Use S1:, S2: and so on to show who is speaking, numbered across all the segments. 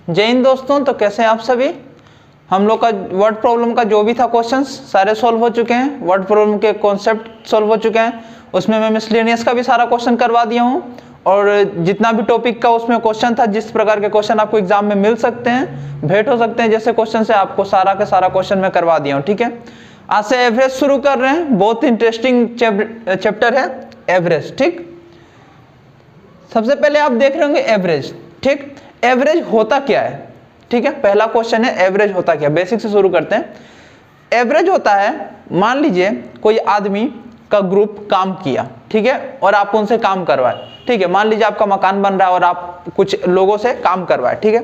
S1: जय हिंद दोस्तों। तो कैसे हैं आप सभी। हम लोग का वर्ड प्रॉब्लम का जो भी था क्वेश्चंस सारे सॉल्व हो चुके हैं। वर्ड प्रॉब्लम के कॉन्सेप्ट सॉल्व हो चुके हैं। उसमें मैं मिसलेनियस का भी सारा क्वेश्चन करवा दिया हूं और जितना भी टॉपिक का उसमें क्वेश्चन था, जिस प्रकार के क्वेश्चन आपको एग्जाम में मिल सकते हैं, भेंट हो सकते हैं, जैसे क्वेश्चन से आपको सारा का सारा क्वेश्चन मैं करवा दिया हूँ। ठीक है, आज से एवरेज शुरू कर रहे हैं। बहुत इंटरेस्टिंग चैप्टर है एवरेज। ठीक, सबसे पहले आप देख रहे होंगे एवरेज। ठीक, एवरेज होता क्या है। ठीक है, पहला क्वेश्चन है एवरेज होता क्या। बेसिक से शुरू करते हैं। एवरेज होता है, मान लीजिए कोई आदमी का ग्रुप काम किया, ठीक है, और आप उनसे काम करवाए। ठीक है, मान लीजिए आपका मकान बन रहा है और आप कुछ लोगों से काम करवाए। ठीक है,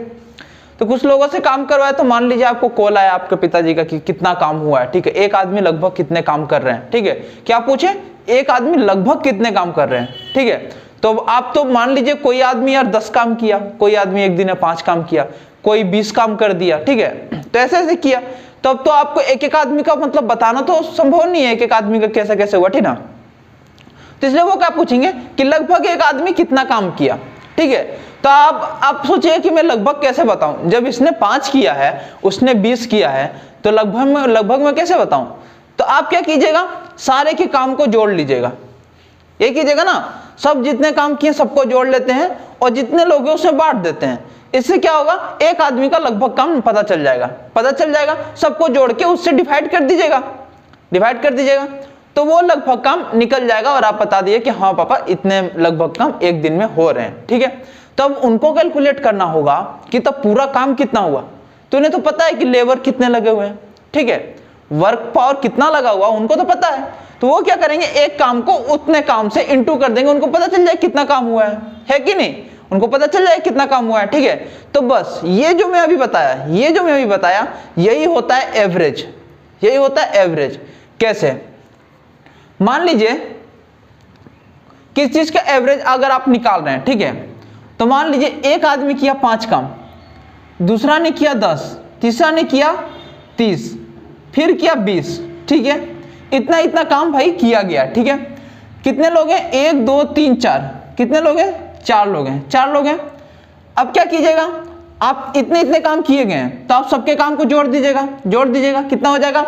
S1: तो कुछ लोगों से काम करवाए तो मान लीजिए आपको कॉल आया आपके पिताजी का कि कितना काम हुआ है। ठीक है, एक आदमी लगभग कितने काम कर रहे हैं। ठीक है, क्या पूछे, एक आदमी लगभग कितने काम कर रहे हैं। ठीक है, तो आप तो मान लीजिए कोई आदमी यार 10 काम किया, कोई आदमी एक दिन में 5 काम किया, कोई 20 काम कर दिया। ठीक है, तो ऐसे ऐसे किया। तो अब तो आपको एक एक आदमी का मतलब बताना तो संभव नहीं है, एक एक आदमी का कैसे कैसे हुआ। ठीक ना, तो इसलिए वो क्या पूछेंगे कि लगभग एक आदमी कितना काम किया। ठीक है, तो आप सोचिए कि मैं लगभग कैसे बताऊं। जब इसने 5 किया है, उसने 20 किया है, तो लगभग में कैसे बताऊं। तो आप क्या कीजिएगा, सारे के काम को जोड़ लीजिएगा। ये कीजिएगा ना, सब जितने काम किए सबको जोड़ लेते हैं और जितने लोग हैं उसमें बांट देते हैं। इससे क्या होगा, एक आदमी का लगभग काम पता चल जाएगा। सबको जोड़ के उससे डिवाइड कर दीजिएगा, तो वो लगभग काम निकल जाएगा और आप बता दिए कि हाँ पापा इतने लगभग काम एक दिन में हो रहे हैं। ठीक है, तो अब उनको कैलकुलेट करना होगा कि तब पूरा काम कितना हुआ। तो उन्हें तो पता है कि लेबर कितने लगे हुए हैं। ठीक है, वर्क पावर कितना लगा हुआ उनको तो पता है। तो वो क्या करेंगे, एक काम को उतने काम से इंटू कर देंगे, उनको पता चल जाए कितना काम हुआ है कि नहीं, उनको पता चल जाए कितना काम हुआ है। ठीक है, तो बस ये जो मैं अभी बताया यही होता है एवरेज। कैसे, मान लीजिए किस चीज का एवरेज अगर आप निकाल रहे हैं। ठीक है, तो मान लीजिए एक आदमी किया 5 काम, दूसरा ने किया 10, तीसरा ने किया 30, फिर किया 20। ठीक है, इतना काम भाई किया गया। ठीक है, कितने लोग हैं, 1 2 3 4, कितने लोग हैं, 4 लोग हैं। अब क्या कीजिएगा, आप इतने काम किए गए हैं तो आप सबके काम को जोड़ दीजिएगा। कितना हो जाएगा,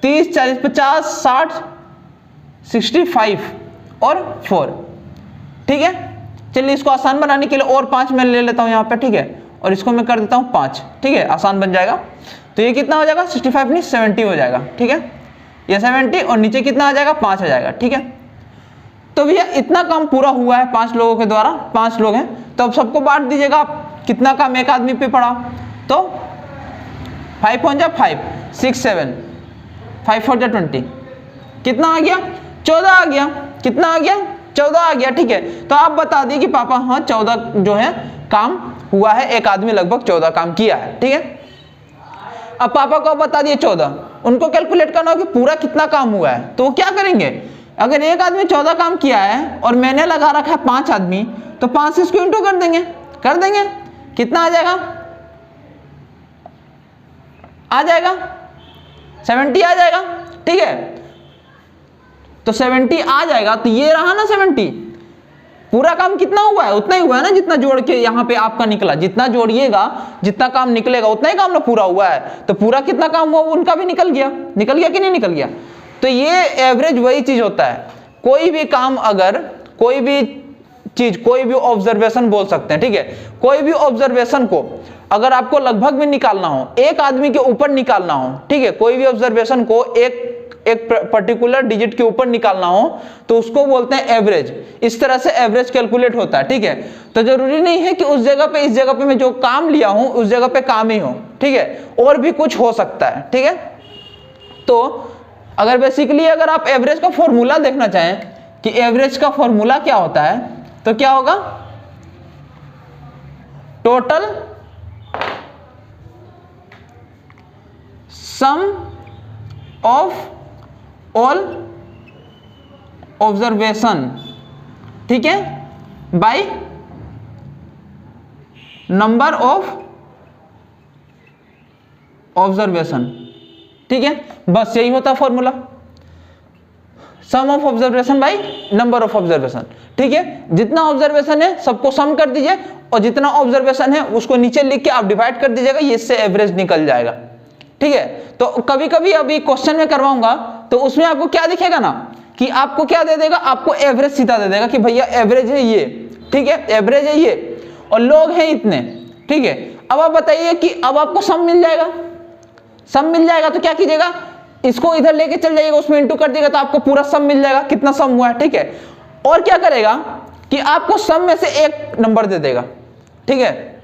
S1: 30 40 50 60 65 और 4। ठीक है, चलिए इसको आसान बनाने के लिए और 5 मैं ले लेता हूं यहां पे। ठीक है, और इसको मैं कर देता हूं 5। ठीक है, आसान बन जाएगा। तो ये कितना हो जाएगा, 65 नहीं 70 हो जाएगा। ठीक है, ये 70 और नीचे कितना आ जाएगा, 5 आ जाएगा। ठीक है, तो भैया इतना काम पूरा हुआ है 5 लोगों के द्वारा। 5 लोग हैं तो अब सबको बांट दीजिएगा आप, कितना काम एक आदमी पे पड़ा। तो 5 × 5 6 7 5 4 20, कितना आ गया, 14 आ गया। कितना आ गया, 14 आ गया। ठीक है, तो आप बता दिए कि पापा हाँ 14 जो है काम हुआ है, एक आदमी लगभग 14 काम किया है। ठीक है, अब पापा को बता दिए 14, उनको कैलकुलेट करना हो कि पूरा कितना काम हुआ है। तो वो क्या करेंगे, अगर एक आदमी 14 काम किया है और मैंने लगा रखा है 5 आदमी, तो 5 से इसको इंटू कर देंगे। कितना आ जाएगा, 70 आ जाएगा। ठीक है, तो 70 आ जाएगा। तो ये रहा ना 70, पूरा काम कितना हुआ है, उतना ही हुआ है ना जितना जोड़ के यहाँ पे आपका निकला। जितना जोड़िएगा जितना काम निकलेगा उतना ही काम ना पूरा हुआ है। तो पूरा कितना काम हुआ उनका भी निकल गया कि नहीं निकल गया। तो ये एवरेज वही चीज होता है। कोई भी काम, अगर कोई भी चीज, कोई भी ऑब्जर्वेशन बोल सकते हैं। ठीक है, कोई भी ऑब्जर्वेशन को अगर आपको लगभग में निकालना हो, एक आदमी के ऊपर निकालना हो। ठीक है, कोई भी ऑब्जर्वेशन को एक पर्टिकुलर डिजिट के ऊपर निकालना हो तो उसको बोलते हैं एवरेज। इस तरह से एवरेज कैलकुलेट होता है। ठीक है, तो जरूरी नहीं है कि उस जगह पे, इस जगह पे मैं जो काम लिया हूं उस जगह पे काम ही हो। ठीक है, और भी कुछ हो सकता है। ठीक है, तो अगर बेसिकली अगर आप एवरेज का फॉर्मूला देखना चाहें कि एवरेज का फॉर्मूला क्या होता है, तो क्या होगा, total sum of all observation. ठीक है, बाय नंबर ऑफ ऑब्जर्वेशन। ठीक है, बस यही होता formula. Sum of observation by number of observation, ठीक है। जितना ऑब्जर्वेशन है सबको सम कर दीजिए और जितना ऑब्जर्वेशन है उसको नीचे लिख के आप डिवाइड कर दीजिएगा, ये इससे एवरेज निकल जाएगा, ठीक है। तो कभी कभी अभी क्वेश्चन में करवाऊंगा तो उसमें आपको क्या दिखेगा ना कि आपको क्या दे देगा, आपको एवरेज सीधा दे देगा कि भैया एवरेज है ये, ठीक है, एवरेज है ये और लोग हैं इतने, ठीक है। अब आप बताइए कि अब आपको सम मिल जाएगा, सम मिल जाएगा तो क्या कीजिएगा, इसको इधर लेके चल जाइएगा, उसमें इंटू कर देगा तो आपको पूरा सम मिल जाएगा, कितना सम हुआ है, ठीक है। और क्या करेगा कि आपको सम में से एक नंबर दे देगा, ठीक है।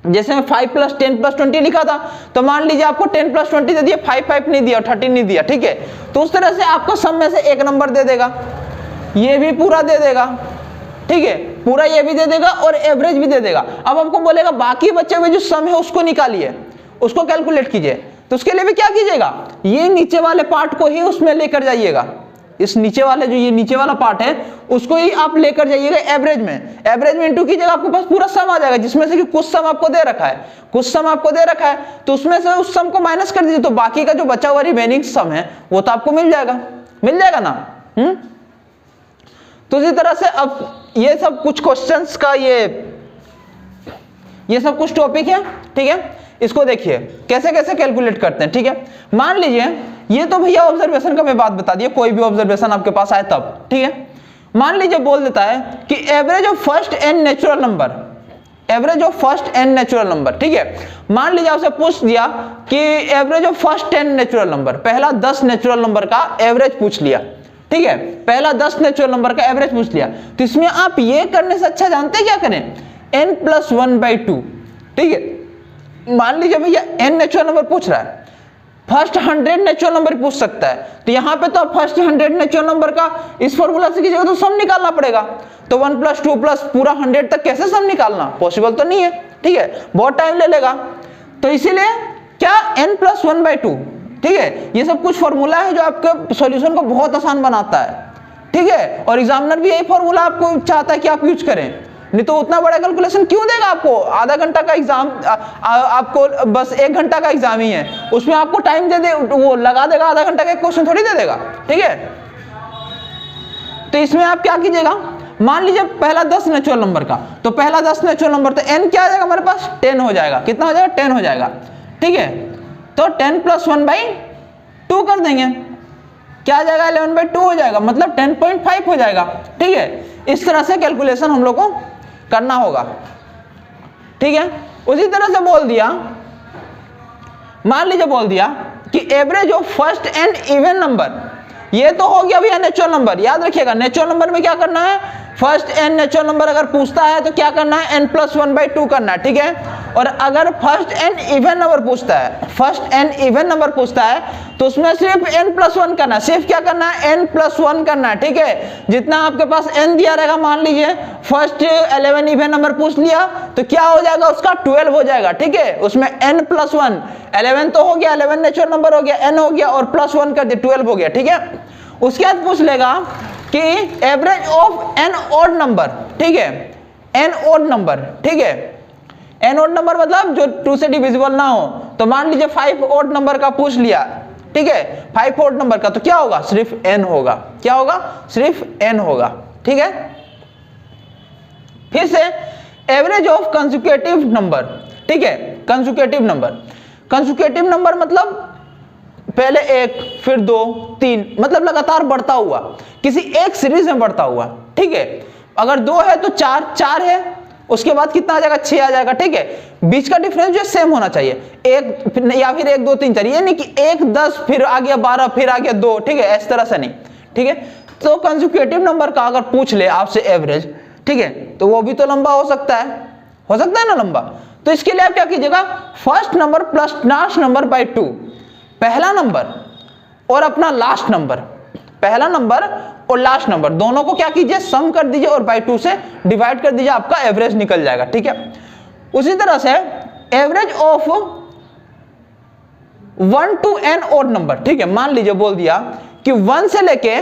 S1: जैसे मैं 5 + 10 + 20 लिखा था तो मान लीजिए आपको 10 + 20 दे दिया, 5 नहीं दिया, 13 नहीं दिया, ठीक है। तो उस तरह से आपको सम में से एक नंबर दे देगा, ये भी पूरा दे देगा, ठीक है, पूरा ये भी दे देगा और एवरेज भी दे देगा। अब आपको बोलेगा बाकी बचे हुए जो सम है उसको निकालिए, उसको कैलकुलेट कीजिए, तो उसके लिए भी क्या कीजिएगा, ये नीचे वाले पार्ट को ही उसमें लेकर जाइएगा, इस नीचे वाले जो ये नीचे वाला पार्ट है उसको ही आप लेकर जाइएगा एवरेज में, एवरेज में इंटू कीजिएगा, आपके पास पूरा सम आ जाएगा, जिसमें से कि कुछ सम आपको दे रखा है, कुछ सम आपको दे रखा है, तो उसमें से उस सम को माइनस कर दीजिए, तो बाकी का जो बचा हुआ रिमेनिंग सम है वो तो आपको मिल जाएगा ना। तो इसी तरह से अब ये सब कुछ क्वेश्चंस का ये सब कुछ टॉपिक है, ठीक है। इसको देखिए कैसे कैसे कैलकुलेट करते हैं, ठीक है। मान लीजिए ये तो भैया ऑब्जर्वेशन का मैं बात बता दिया, कोई भी ऑब्जर्वेशन आपके पास आए तब, ठीक है। मान लीजिए बोल देता है कि average of first n natural number, average of first n natural number, ठीक है। मान लीजिए आपसे पूछ दिया कि average of first 10 natural number, पहला 10 नेचुरल नंबर का एवरेज पूछ लिया, ठीक है, पहला 10 नेचुरल नंबर का एवरेज पूछ लिया, तो इसमें आप ये करने से अच्छा जानते हैं क्या करें, n + 1/2, ठीक है। मान लीजिए भैया n नेचुरल नंबर पूछ रहा है, फर्स्ट 100 नेचुरल नंबर पूछ सकता है, तो यहां पे तो फर्स्ट 100 नेचुरल नंबर का इस फॉर्मूला से कीजिएगा तो सम निकालना पड़ेगा, तो 1 + 2 + पूरा 100 तक कैसे सम निकालना, पॉसिबल तो नहीं है, ठीक है, बहुत टाइम ले लेगा। तो इसीलिए क्या n + 1/2, ठीक है, ये सब कुछ फॉर्मूला है जो आपके सॉल्यूशन को बहुत आसान बनाता है, ठीक है। और एग्जामिनर भी यही फॉर्मूला आपको चाहता है कि आप यूज करें, नहीं तो उतना बड़ा कैलकुलेशन क्यों देगा आपको, आधा घंटा का एग्जाम, आपको बस 1 घंटा का एग्जाम ही है, उसमें आपको टाइम दे दे, वो लगा देगा, आधा घंटा का क्वेश्चन थोड़ी दे देगा, ठीक है। तो इसमें आप क्या कीजिएगा, मान लीजिए पहला 10 नेचुरल नंबर का, तो पहला 10 नेचुरल नंबर, तो n क्या आ जाएगा हमारे पास, 10 हो जाएगा, कितना हो जाएगा, 10 हो जाएगा, ठीक है। तो 10 + 1/2 कर देंगे, क्या आ जाएगा, 11/2 हो जाएगा, मतलब 10.5 हो जाएगा, ठीक है। इस तरह से कैलकुलेशन हम लोग को करना होगा, ठीक है। उसी तरह से बोल दिया, मान लीजिए बोल दिया कि average of first n even number, ये तो हो गया भैया नेचुरल नंबर, याद रखिएगा नेचुरल नंबर में क्या करना है, फर्स्ट n नेचुरल नंबर अगर पूछता है तो क्या करना है, n + 1/2 करना है, ठीक है। और अगर फर्स्ट n इवन नंबर पूछता है, फर्स्ट n इवन नंबर पूछता है तो उसमें सिर्फ n + 1 करना है, सिर्फ क्या करना है, n + 1 करना है, ठीक है। जितना आपके पास n दिया रहेगा, मान लीजिए फर्स्ट 11 इवन नंबर पूछ लिया तो क्या हो जाएगा, उसका 12 हो जाएगा, ठीक है। उसमें n + 1, 11 तो हो गया, 11 नेचुरल नंबर हो गया, n हो गया और +1 कर दिया, 12 हो गया, ठीक है। उसके बाद पूछ लेगा कि average of n odd number, ठीक है, n ऑड नंबर, ठीक है, n ऑड नंबर मतलब जो 2 से डिविजिबल ना हो, तो मान लीजिए 5 ऑड नंबर का पूछ लिया, ठीक है, 5 ऑड नंबर का, तो क्या होगा, सिर्फ n होगा, क्या होगा, सिर्फ n होगा, ठीक है। फिर से एवरेज ऑफ कंसेक्यूटिव नंबर, ठीक है, कंसेक्यूटिव नंबर, कंसेक्यूटिव नंबर मतलब पहले 1 फिर 2 3, मतलब लगातार बढ़ता हुआ, किसी एक सीरीज में बढ़ता हुआ, ठीक है। अगर 2 है तो 4 है, उसके बाद कितना आ जाएगा, 6 आ जाएगा, ठीक है। बीच का डिफरेंस जो सेम होना चाहिए, 1 या फिर 1 2 3 4, ये नहीं कि 1 10 फिर आ गया 12 फिर आ गया 2, ठीक है, इस तरह से नहीं, ठीक है। तो कंसेक्यूटिव नंबर का अगर पूछ ले आपसे एवरेज, ठीक है, तो वो भी तो लंबा हो सकता है ना लंबा। तो इसके लिए आप क्या कीजिएगा, first number plus last number by 2, पहला नंबर और अपना लास्ट नंबर, पहला नंबर और लास्ट नंबर दोनों को क्या कीजिए, सम कर दीजिए और बाय 2 से डिवाइड कर दीजिए, आपका एवरेज निकल जाएगा, ठीक है। उसी तरह से average of 1 to n odd number, ठीक है, मान लीजिए बोल दिया कि 1 से लेके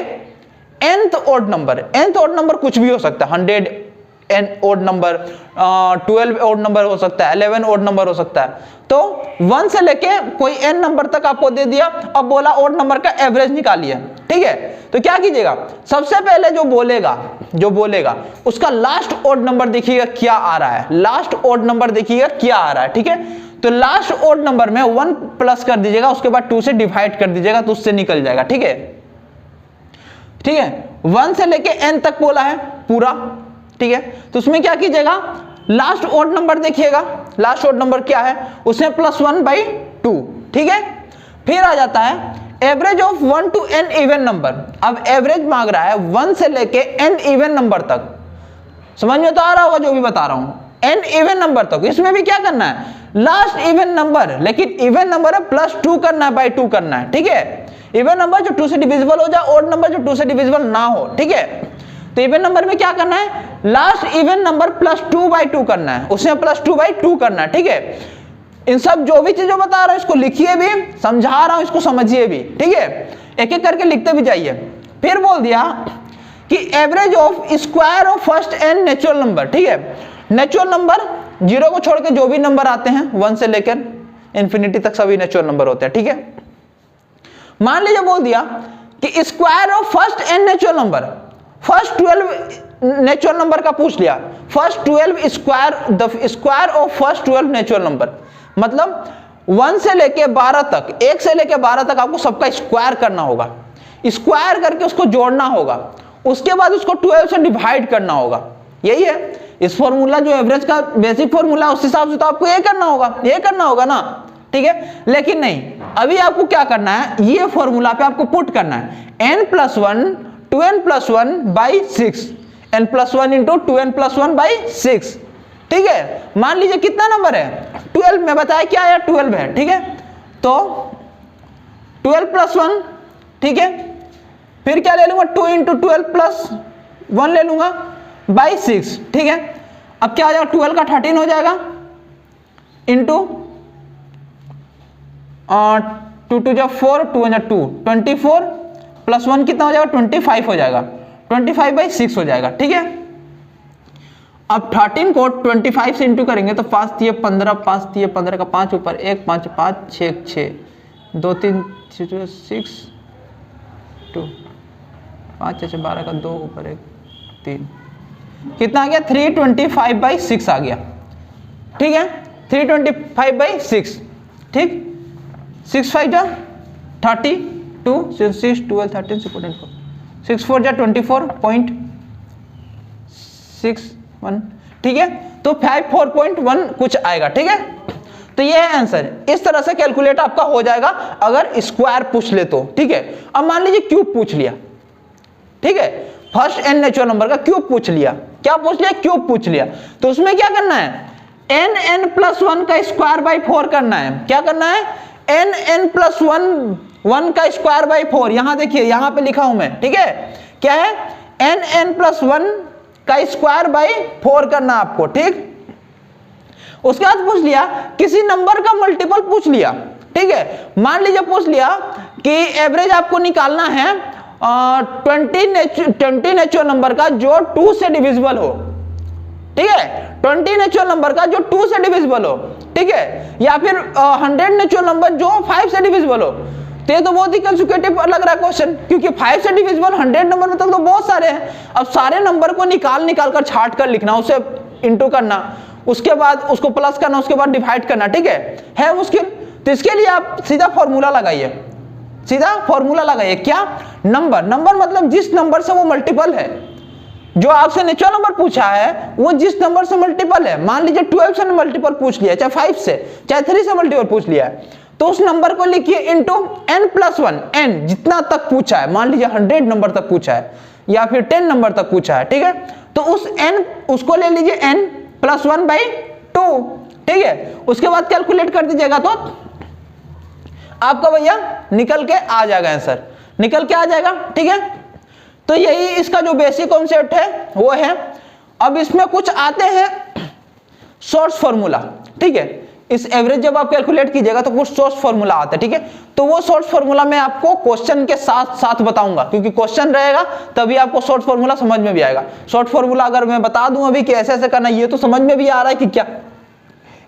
S1: nth odd number, nth odd number कुछ भी हो सकता है, 100 n odd number, 12 odd number हो सकता है, 11 ऑड नंबर हो सकता है। तो 1 से लेके कोई n नंबर तक आपको दे दिया, अब बोला ऑड नंबर का एवरेज निकालिए, ठीक है। तो क्या कीजिएगा, सबसे पहले जो बोलेगा उसका लास्ट ओड नंबर देखिएगा क्या आ रहा है, लास्ट ओड नंबर देखिएगा क्या आ रहा है, ठीक है। तो लास्ट ओड नंबर में 1 प्लस कर दीजिएगा, उसके बाद 2 से डिवाइड कर दीजिएगा, तो उससे निकल जाएगा, ठीक है। ठीक है, 1 से लेके n तक बोला है पूरा, ठीक है। तो उसमें क्या कीजिएगा, लास्ट ओड नंबर देखिएगा, लास्ट ओड नंबर क्या है, उसमें +1/2, ठीक है। फिर आ जाता है average of 1 to n even number. अब एवरेज मांग रहा है 1 से लेके n इवन नंबर तक, समझ में तो आ रहा होगा जो भी बता रहा हूं, n इवन नंबर तक। इसमें भी क्या करना है, लास्ट इवन नंबर, लेकिन इवन नंबर है +2 करना है, /2 करना है, ठीक है। इवन नंबर जो 2 से डिविजिबल हो जाए, ओड नंबर जो 2 से डिविजिबल ना हो, ठीक है। तो इवन नंबर में क्या करना है, लास्ट इवन नंबर +2/2 करना है, उसमें +2/2 करना है, ठीक है। इन सब जो भी चीजों बता रहा हूं इसको लिखिए भी, समझा रहा हूं इसको समझिए भी, ठीक है। एक एक करके लिखते भी जाइए। फिर बोल दिया कि average of square of first n natural number, ठीक है। नेचुरल नंबर 0 को छोड़ के जो भी नंबर आते हैं 1 से लेकर इंफिनिटी तक सभी नेचुरल नंबर होते हैं, ठीक है। मान लीजिए बोल दिया कि square of first n natural number, first 12 natural number का पूछ लिया, first 12 square, the square of first 12 natural number, मतलब 1 से लेके 12 तक, 1 से लेके 12 तक आपको सबका स्क्वायर करना होगा, स्क्वायर करके उसको जोड़ना होगा, उसके बाद उसको 12 से डिवाइड करना होगा। यही है इस फॉर्मूला जो एवरेज का बेसिक फॉर्मूला, उस हिसाब से तो आपको ये करना होगा ना, ठीक है। लेकिन नहीं, अभी आपको क्या करना है, ये फॉर्मूला पे आपको पुट करना है n+1 2n+1/6, n+1 into 2n+1/6, ठीक है। मान लीजिए कितना नंबर है, 12 में बताया क्या है, 12 है, ठीक है। तो 12+1, ठीक है। फिर क्या ले लूंगा, 2 इंटू 12+1 ले लूंगा /6, ठीक है। अब क्या आ जाएगा, 12 का 13 हो जाएगा, इंटू 2 2 जा 4, 2 जा 2, 24 + 1 कितना हो जाएगा, 25 हो जाएगा, 25/6 हो जाएगा, ठीक है। अब 13 को 25 से इंटू करेंगे तो 5 × 15, 5 × 15 का 5 ऊपर 1, 5 5 6 6, 2 3 6 2, 5 6 12 का 2 ऊपर 1 3, कितना आ गया, 325/6 आ गया, ठीक है। 325/6, ठीक। 6 5 जा 32, 6 12 13 6 6 4 जा 24.61, ठीक है। तो 54.1 कुछ आएगा, ठीक है। तो ये है आंसर। इस तरह से कैलकुलेट आपका हो जाएगा अगर स्क्वायर पूछ ले तो, ठीक है। अब मान लीजिए क्यूब पूछ लिया, ठीक है, फर्स्ट n नेचुरल नंबर का क्यूब पूछ लिया, क्या पूछ लिया, क्यूब पूछ लिया। तो उसमें क्या करना है, n+1 का स्क्वायर/4 करना है, क्या करना है, n+1 का स्क्वायर/4, यहां देखिए, यहां पे लिखा हूं मैं, ठीक है। क्या है, n+1 का स्क्वायर/4 करना आपको, ठीक। उसके बाद पूछ लिया किसी नंबर का मल्टीपल पूछ लिया, ठीक है। मान लीजिए पूछ लिया कि एवरेज आपको निकालना है 20 नेचुरल नंबर का जो 2 से डिविजिबल हो, ठीक है। 20 नेचुरल नंबर का जो 2 से डिविजिबल हो, ठीक है, या फिर 100 नेचुरल नंबर जो 5 से डिविजिबल हो। तो ये तो बहुत ही कंसेक्यूटिव लग रहा है क्वेश्चन, क्योंकि 5 से डिविजिबल 100 नंबर में तो बहुत सारे हैं। अब सारे नंबर को निकाल कर छाट कर लिखना, उसे इंटू करना, उसके बाद उसको प्लस करना, उसके बाद डिवाइड करना, ठीक है मुश्किल। तो इसके लिए आप सीधा फॉर्मूला लगाइए, सीधा फॉर्मूला लगाइए, क्या, नंबर मतलब जिस नंबर से वो मल्टीपल है, जो आपसे नेचुरल नंबर पूछा है वो जिस नंबर से मल्टीपल है। मान लीजिए 12 से मल्टीपल पूछ लिया, चाहे 5 से, चाहे 3 से मल्टीपल पूछ लिया है, तो उस नंबर को लिखिए इंटू n+1, n जितना तक पूछा है, मान लीजिए 100 नंबर तक पूछा है या फिर 10 नंबर तक पूछा है, ठीक है। तो उस n उसको ले लीजिए n+1/2, ठीक है। उसके बाद कैलकुलेट कर दीजिएगा तो आपका भैया निकल के आ जाएगा, आंसर निकल के आ जाएगा, ठीक है। तो यही इसका जो बेसिक कॉन्सेप्ट है वो है। अब इसमें कुछ आते हैं सोर्स फॉर्मूला, ठीक है। इस एवरेज जब आप कैलकुलेट कीजिएगा तो कुछ सोर्स फॉर्मूला आता है, ठीक है। तो वो सोर्स फॉर्मूला मैं आपको क्वेश्चन के साथ साथ बताऊंगा, क्योंकि क्वेश्चन रहेगा तभी आपको सोर्स फॉर्मूला समझ में भी आएगा। शॉर्ट फॉर्मूला अगर मैं बता दूं अभी कि ऐसे ऐसे करना, ये तो समझ में भी आ रहा है कि क्या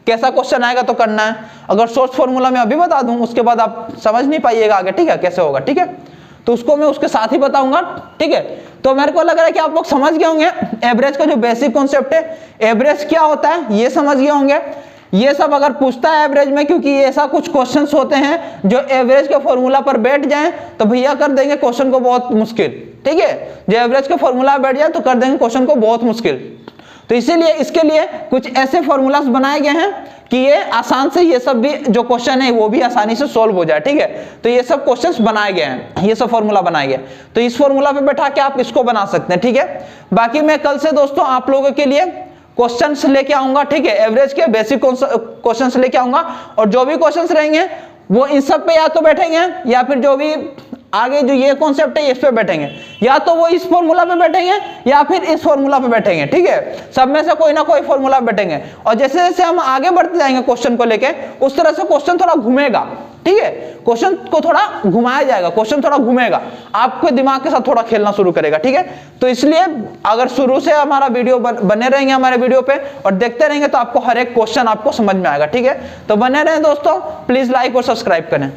S1: कैसा क्वेश्चन आएगा तो करना है। अगर सोर्स फॉर्मूला मैं अभी बता दूं उसके बाद आप समझ नहीं पाइएगा आगे, ठीक है, कैसे होगा, ठीक है। तो उसको मैं उसके साथ ही बताऊंगा, ठीक है। तो मेरे को लग रहा है कि आप लोग समझ गए होंगे एवरेज का जो बेसिक कॉन्सेप्ट है, एवरेज क्या होता है ये समझ गए होंगे। ये सब अगर पूछता है एवरेज में, क्योंकि ऐसा कुछ क्वेश्चंस होते हैं जो एवरेज के फॉर्मूला पर बैठ जाएं तो भैया कर देंगे क्वेश्चन को बहुत मुश्किल, ठीक है। जो एवरेज के फॉर्मूला बैठ जाए तो कर देंगे क्वेश्चन को बहुत मुश्किल। तो इसीलिए इसके लिए कुछ ऐसे फॉर्मूलास बनाए गए हैं कि ये आसान से ये सब भी जो क्वेश्चन है वो भी आसानी से सॉल्व हो जाए, ठीक है। तो ये सब क्वेश्चंस बनाए गए हैं, ये सब फॉर्मूला बनाए गए, तो इस फॉर्मूला पे बैठा के आप इसको बना सकते हैं, ठीक है। बाकी मैं कल से दोस्तों आप लोगों के लिए क्वेश्चंस लेके आऊंगा, ठीक है। एवरेज के बेसिक क्वेश्चंस लेके आऊंगा और जो भी क्वेश्चंस रहेंगे वो इन सब पे या तो बैठेंगे या फिर जो भी आगे जो ये कॉन्सेप्ट है इस पे बैठेंगे, या तो वो इस फॉर्मूला पे बैठेंगे या फिर इस फॉर्मूला पे बैठेंगे, ठीक है। सब में से कोई ना कोई फॉर्मूला बैठेंगे और जैसे जैसे हम आगे बढ़ते जाएंगे क्वेश्चन को लेके उस तरह से क्वेश्चन थोड़ा घूमेगा, ठीक है। क्वेश्चन को थोड़ा घुमाया जाएगा, क्वेश्चन थोड़ा घूमेगा, आपके दिमाग के साथ थोड़ा खेलना शुरू करेगा, ठीक है। तो इसलिए अगर शुरू से हमारा वीडियो बने रहेंगे हमारे वीडियो पे और देखते रहेंगे तो आपको हर एक क्वेश्चन आपको समझ में आएगा, ठीक है। तो बने रहें दोस्तों, प्लीज लाइक और सब्सक्राइब करें।